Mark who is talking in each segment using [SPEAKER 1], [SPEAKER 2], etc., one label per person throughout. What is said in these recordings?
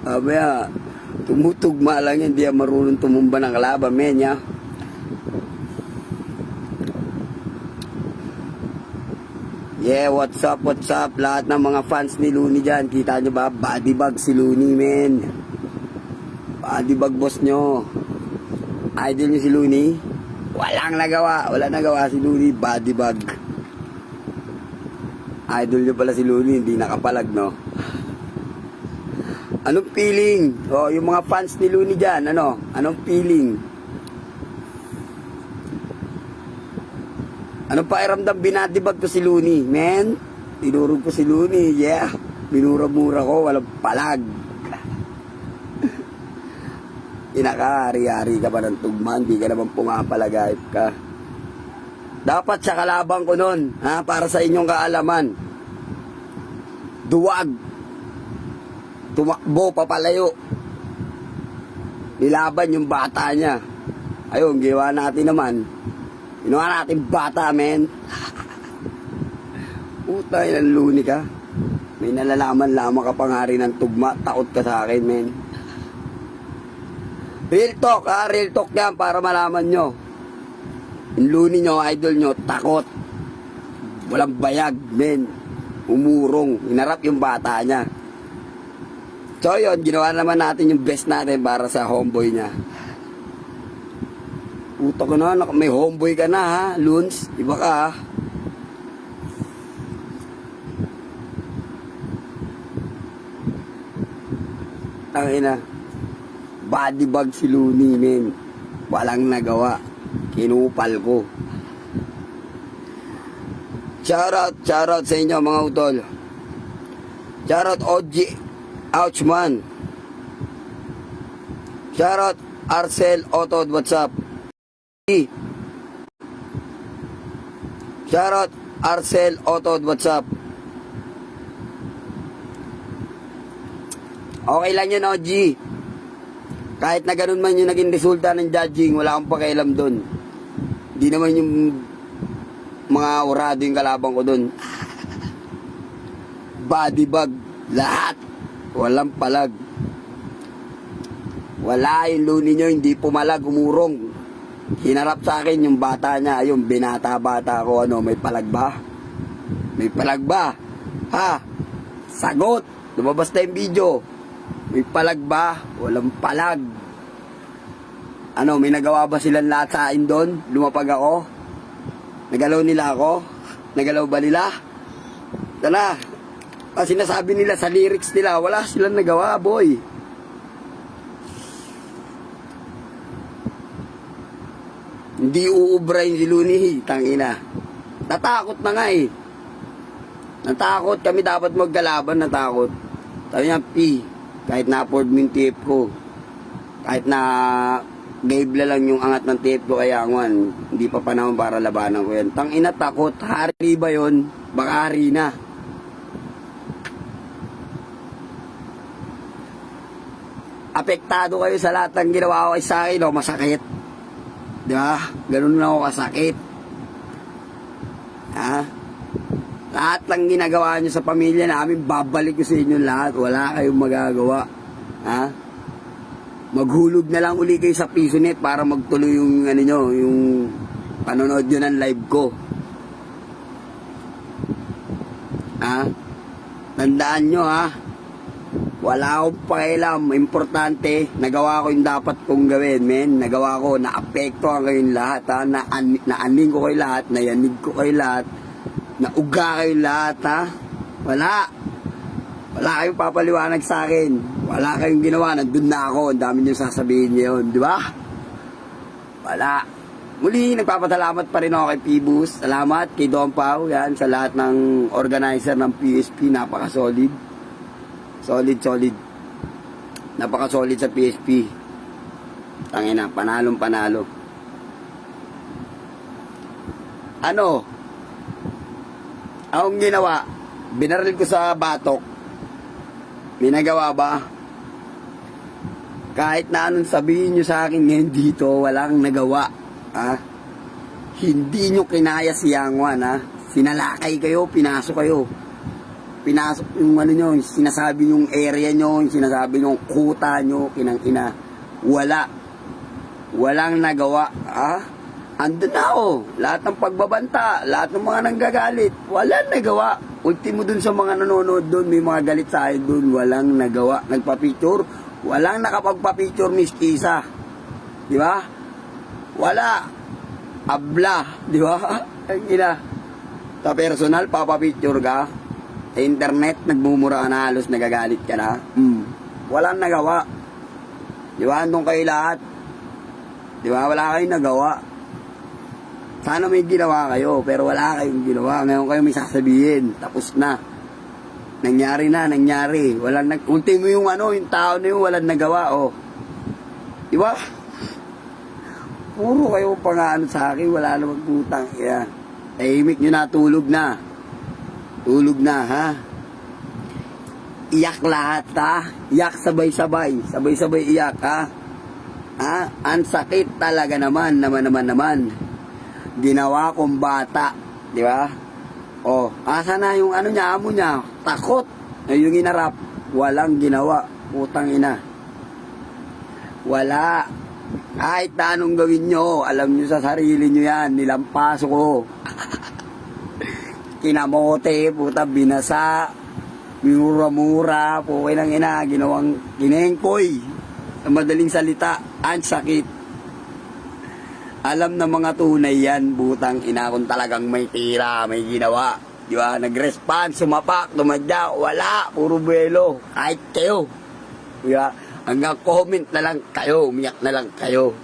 [SPEAKER 1] Abaya, tumutugma lang yan, hindi yan marunong tumumba ng kalaban, men, ya. Yeah, what's up, what's up? Lahat ng mga fans ni Looney dyan, kita nyo ba? Body bag si Looney, men. Body bag boss nyo. Idol nyo si Looney. Wala nagawa si Looney, body bag. Idol nyo pala si Looney, hindi nakapalag, no? Anong feeling? Oh, yung mga fans ni Looney dyan, ano? Anong feeling? Anong pakiramdam binadibag ko si Looney? Men, tinurog ko si Looney, yeah. Minura-mura ko, walang palag. Inakahari-hari ka pa ng tugma, hindi ka naman pumapalagayip ka. Dapat sa kalabang ko nun, ha, para sa inyong kaalaman. Duwag. Tumakbo, papalayo. Nilaban yung bata niya. Ayun, ginawa natin naman. Ginawa natin bata, men. Utay ng Looney ka. May nalalaman lamang ka pangari ng tugma. Takot ka sa akin, men. Real talk, ha? Real talk yan para malaman nyo. Yung Looney nyo, idol nyo, takot. Walang bayag, men. Umurong. Hinarap yung bata niya. So yun, ginawa naman natin yung best natin para sa homeboy niya. Puto ko na, may homeboy ka na, ha, Loons. Iba ka, ha. Tangina. Body bag si Looney, men. Walang nagawa. Kinupal ko. Shoutout sa inyo, mga utol. Shoutout OG Ouchman. Shoutout Arcel Otod, what's up? Shoutout Arcel Otod, what's up? Okay lang yun, OG. Kahit na ganun man yung naging resulta ng judging, wala akong pakialam doon. Hindi naman yung mga urado yung kalabang ko doon. Body bag, lahat. Walang palag. Wala yung Looney nyo, hindi pumalag, umurong. Hinarap sa akin yung bata niya, yung binata-bata ko, ano, may palag ba? May palag ba? Ha? Sagot! Lumabas na yung video. May palag ba? Walang palag. Ano, may nagawa ba silang lahat sa akin doon? Lumapag ako? Nagalaw nila ako? Nagalaw ba nila? Tala, sinasabi nila sa lyrics nila, wala silang nagawa, boy. Hindi uubra yung si Looney, tangina. Natakot na nga eh. Natakot kami, dapat magkalaban, natakot. Sabi niya, P, kahit na-afford mo yung tape ko, kahit na gaibla lang yung angat ng tape ko, kaya ngayon, hindi pa panahon para labanan ko yan. Tangina, takot, hari ba yun? Baka hari na. Apektado kayo sa lahat ng ginawa ko sa akin, o masakit. Di ba? Ganun na ako kasakit. Ha? Lahat ng ginagawa nyo sa pamilya namin, babalik ko sa inyo lahat. Wala kayong magagawa. Ha? Maghulog na lang uli kayo sa PisoNet para magtuloy yung, ano nyo, yung panonood nyo ng live ko. Ha? Tandaan nyo, ha? Wala akong pakialam. Importante, nagawa ko yung dapat kong gawin, men. Nagawa ko, naapektuhan kayong lahat, ha? Naaning ko kayo lahat, nayanig ko kayo lahat, nauga kayo lahat, ha? Wala kayong papaliwanag sa akin. Wala kayong ginawa, nandun na ako. Ang dami nyo sasabihin nyo yun, di ba? Wala. Muli, nagpapasalamat pa rin ako kay Pibus. Salamat kay Don Pao, yan, sa lahat ng organizer ng PSP. Napaka-solid. Solid. Napaka-solid sa PSP. Tangina, panalong-panalo. Ano? Akong ginawa, binaril ko sa batok. Binagawa ba? Kahit na anong sabihin nyo sa akin ngayon dito, walang nagawa. Ha? Hindi nyo kinaya si Yang Wan, ha? Sinalakay kayo, pinasok kayo. pinasok yung ano nyo, yung sinasabi yung area nyo, yung sinasabi yung kuta nyo, kinang ina. Wala. Walang nagawa. Andun na ako. Lahat ng pagbabanta, lahat ng mga nanggagalit, walang nagawa. Ultimo dun sa mga nanonood dun, may mga galit sa akin dun, walang nagawa. Nagpa-picture, walang nakapagpa-picture, Miss Kisa. Di ba? Wala. Abla. Di ba? Ang ina. Sa personal, papapicture ka. Sa internet, nagmumura ka na, halos nagagalit ka na. Walang nagawa. Di ba? Andun kayo lahat. Di ba? Wala kayong nagawa. Sana may ginawa kayo, pero wala kayong ginawa. Ngayon kayo may sasabihin. Tapos na. Nangyari na, nangyari. Ultimo yung yung tao na yung walang nagawa, Di ba? Puro kayo pang sa akin, wala namang putang. Yeah. Tahimik nyo na, tulog na. Tulog na, ha? Iyak lahat, ha? Iyak sabay-sabay. Sabay-sabay iyak, ha? Ang sakit talaga naman. Ginawa kong bata, di ba? Asa na yung amo niya? Takot. Yung inarap, walang ginawa. Putang ina. Wala. Kahit na anong gawin nyo, alam nyo sa sarili nyo yan, nilampaso ko. Kinamote, puta, binasa, minura-mura, pukay ng ina, ginawang kinengkoy. Sa madaling salita, ang sakit. Alam na mga tunay yan, butang ina, kung talagang may tira, may ginawa. Di ba? Nag-respond, sumapak, tumadya, wala, puro buwelo. Kahit kayo. Di ba? Hanggang comment na lang kayo, umiyak na lang kayo.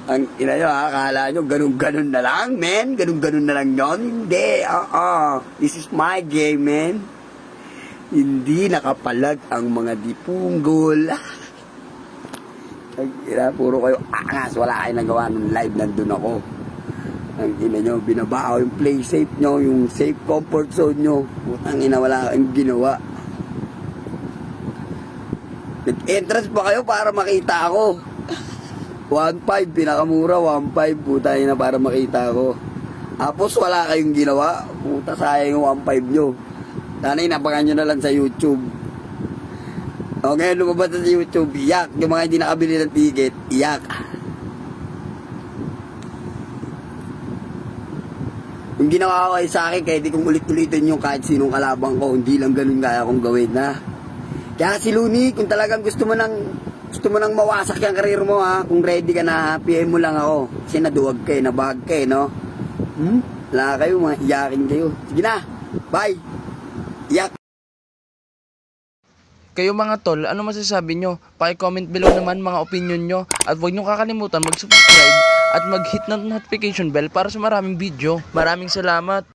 [SPEAKER 1] Ang ina nyo, akala nyo, ganun-ganun na lang, men. Ganun-ganun na lang yun. Hindi, This is my game, men. Hindi nakapalag ang mga dipunggol. Puro kayo angas, wala kayo nagawa nung live, nandun ako. Ang ina nyo, binabaho yung play safe nyo, yung safe comfort zone nyo. Putang ina, wala kayong ginawa. Nag-entrance pa kayo para makita ako. 1.5, pinakamura, 1.5, puta ina, para makita ako. Tapos wala kayong ginawa, puta sayang yung 1.5 nyo. Sana inabangan nyo na lang sa YouTube. Okay, lumabas na sa YouTube, iyak. Yung mga hindi nakabili ng ticket, iyak. Yung ginawa ko kayo sa akin, kaya di kong ulit-ulitin yung kahit sinong kalabang ko, hindi lang ganun kaya kong gawin, ha? Kaya si Looney, kung talagang gusto mo nang mawasak yung karir mo, ha? Kung ready ka na, PM mo lang ako. Kasi naduwag kayo, nabag kayo, no? Wala kayo, mga iyakin kayo. Sige na, bye! Iyak!
[SPEAKER 2] Kayo mga tol, ano masasabi nyo? Paki-comment below naman mga opinion nyo. At huwag nyo kakalimutan mag-subscribe at mag-hit ng notification bell para sa maraming video. Maraming salamat!